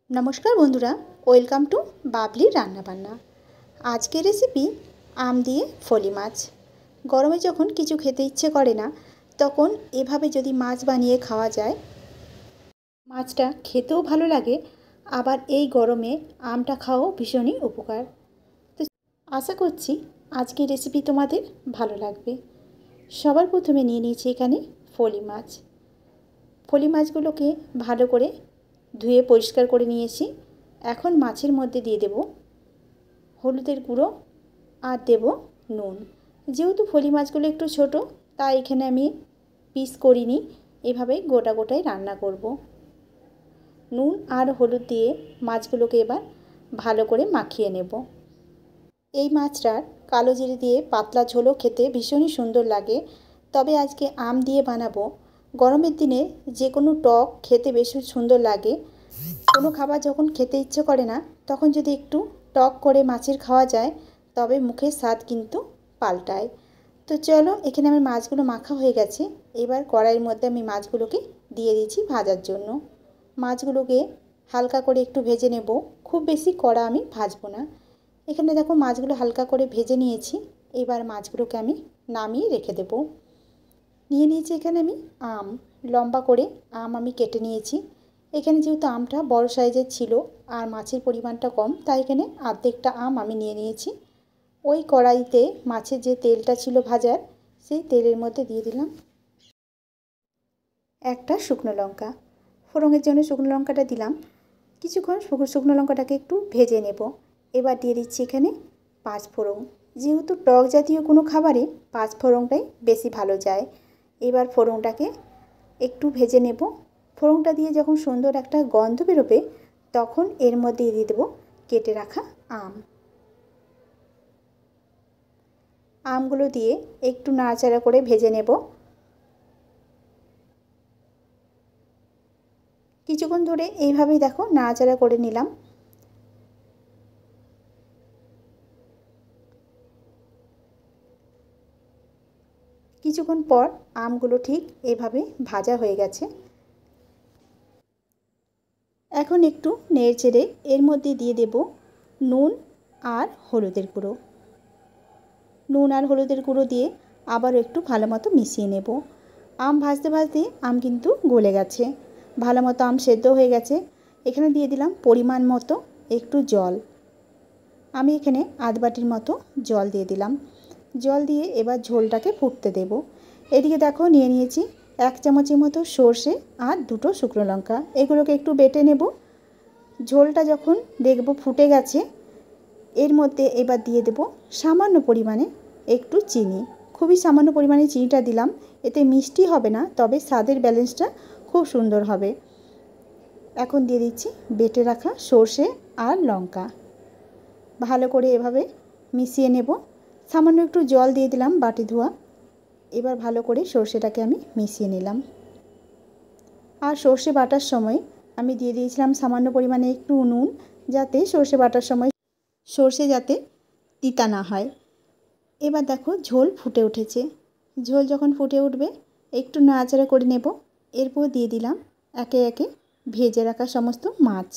नमस्कार बंधुरा welcome to Babli रान्ना बान्ना। आज के रेसिपी आम दिए फली माछ। गरमे जखन किछु खेते इচ্ছে करे ना तखन एभाবে যদি মাছ বানিয়ে খাওয়া যায় মাছটা খেতেও ভালো লাগে, আবার এই গরমে আমটা খাওয়াও ভীষণই উপকার। তো আশা করছি আজকের রেসিপি তোমাদের ভালো লাগবে। সবার প্রথমে নিয়ে নিয়েছি এখানে ফলি মাছ। ফলি মাছগুলোকে ভালো করে ধুয়ে পরিষ্কার করে নিয়েছি। এখন মাছের মধ্যে দিয়ে দেব হলুদের গুঁড়ো আর দেব নুন। যেহেতু ফলি মাছগুলো একটু ছোট তাই এখানে আমি পিস করিনি, এভাবে গোটা গোটাই রান্না করব। নুন আর হলুদ দিয়ে মাছগুলোকে এবার ভালো করে মাখিয়ে নেব। এই মাছটার কালো জিরে দিয়ে পাতলা ঝোলও খেতে ভীষণই সুন্দর লাগে। তবে আজকে আম দিয়ে বানাবো। গরমের দিনে যে কোনো টক খেতে বেশ সুন্দর লাগে। কোনো খাবার যখন খেতে ইচ্ছে করে না তখন যদি একটু টক করে মাছের খাওয়া যায় তবে মুখের স্বাদ কিন্তু পাল্টায়। তো চলো, এখানে আমার মাছগুলো মাখা হয়ে গেছে। এবার কড়াইয়ের মধ্যে আমি মাছগুলোকে দিয়ে দিচ্ছি ভাজার জন্য। মাছগুলোকে হালকা করে একটু ভেজে নেব, খুব বেশি কড়া আমি ভাজবো না। এখানে দেখো মাছগুলো হালকা করে ভেজে নিয়েছি। এবার মাছগুলোকে আমি নামিয়ে রেখে দেব। নিয়ে নিয়েছি এখানে আমি আম, লম্বা করে আম আমি কেটে নিয়েছি। এখানে যেহেতু আমটা বড় সাইজের ছিল আর মাছের পরিমাণটা কম, তাই এখানে অর্ধেকটা আম আমি নিয়ে নিয়েছি। ওই কড়াইতে মাছের যে তেলটা ছিল ভাজার, সেই তেলের মধ্যে দিয়ে দিলাম একটা শুকনো লঙ্কা। ফোড়নের জন্য শুকনো লঙ্কাটা দিলাম। কিছুক্ষণ শুকনো লঙ্কাটাকে একটু ভেজে নেব। এবার দিয়ে দিচ্ছি এখানে পাঁচ ফোড়ন। যেহেতু টক জাতীয় কোনো খাবারে পাঁচ ফোড়নটাই বেশি ভালো যায়। এবার ফোড়নটাকে একটু ভেজে নেব। ফোড়নটা দিয়ে যখন সুন্দর একটা গন্ধ বেরোবে তখন এর মধ্যে দিয়ে দেবো কেটে রাখা আম। আমগুলো দিয়ে একটু নাড়াচাড়া করে ভেজে নেব। কিছুক্ষণ ধরে এইভাবেই দেখো নাড়াচাড়া করে নিলাম। কিছুক্ষণ পর আমগুলো ঠিক এভাবে ভাজা হয়ে গেছে। এখন একটু নেড়েচেড়ে এর মধ্যে দিয়ে দেব নুন আর হলুদের গুঁড়ো। নুন আর হলুদের গুঁড়ো দিয়ে আবারও একটু ভালো মতো মিশিয়ে নেব। আম ভাজতে ভাজতে আম কিন্তু গলে গেছে, ভালো মতো আম সেদ্ধ হয়ে গেছে। এখানে দিয়ে দিলাম পরিমাণ মতো একটু জল। আমি এখানে আধ বাটির মতো জল দিয়ে দিলাম। জল দিয়ে এবার ঝোলটাকে ফুটতে দেব। এদিকে দেখো নিয়ে নিয়েছি এক চামচের মতো সর্ষে আর দুটো শুকনো লঙ্কা। এগুলোকে একটু বেটে নেব। ঝোলটা যখন দেখব ফুটে গেছে এর মধ্যে এবার দিয়ে দেব সামান্য পরিমাণে একটু চিনি। খুবই সামান্য পরিমাণে চিনিটা দিলাম। এতে মিষ্টি হবে না, তবে স্বাদের ব্যালেন্সটা খুব সুন্দর হবে। এখন দিয়ে দিচ্ছি বেটে রাখা সর্ষে আর লঙ্কা। ভালো করে এভাবে মিশিয়ে নেব। সামান্য একটু জল দিয়ে দিলাম বাটি ধোয়া। এবার ভালো করে সর্ষেটাকে আমি মিশিয়ে নিলাম। আর সর্ষে বাটার সময় আমি দিয়ে দিয়েছিলাম সামান্য পরিমাণে একটু নুন, যাতে সর্ষে বাটার সময় সর্ষে যাতে তিতা না হয়। এবার দেখো ঝোল ফুটে উঠেছে। ঝোল যখন ফুটে উঠবে একটু নাড়াচাড়া করে নেব। এরপর দিয়ে দিলাম একে একে ভেজে রাখা সমস্ত মাছ।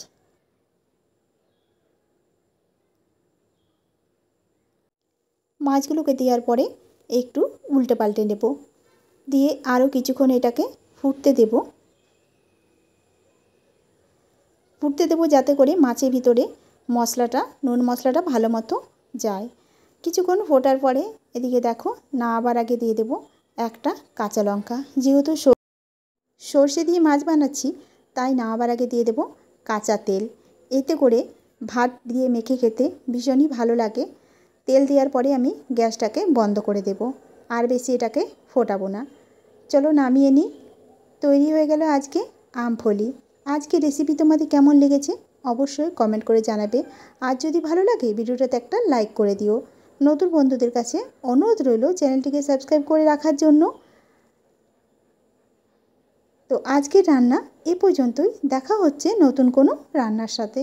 মাছগুলোকে দেওয়ার পরে একটু উল্টে পাল্টে নেব, দিয়ে আরও কিছুক্ষণ এটাকে ফুটতে দেব। যাতে করে মাছের ভিতরে মশলাটা, নুন মশলাটা ভালো মতো যায়। কিছুক্ষণ ফোটার পরে এদিকে দেখো নামাবার আগে দিয়ে দেব একটা কাঁচা লঙ্কা। যেহেতু সর্ষে দিয়ে মাছ বানাচ্ছি তাই নামাবার আগে দিয়ে দেব কাঁচা তেল। এতে করে ভাত দিয়ে মেখে খেতে ভীষণই ভালো লাগে। তেল দেওয়ার পরে আমি গ্যাসটাকে বন্ধ করে দেব, আর বেশি এটাকে ফোটাবো না। চলো নামিয়ে নিই। তৈরি হয়ে গেল আজকে আম ফলি। আজকে রেসিপি তোমাদের কেমন লেগেছে অবশ্যই কমেন্ট করে জানাবে। আর যদি ভালো লাগে ভিডিওটাতে একটা লাইক করে দিও। নতুন বন্ধুদের কাছে অনুরোধ রইল চ্যানেলটিকে সাবস্ক্রাইব করে রাখার জন্য। তো আজকের রান্না এ পর্যন্তই। দেখা হচ্ছে নতুন কোনো রান্নার সাথে।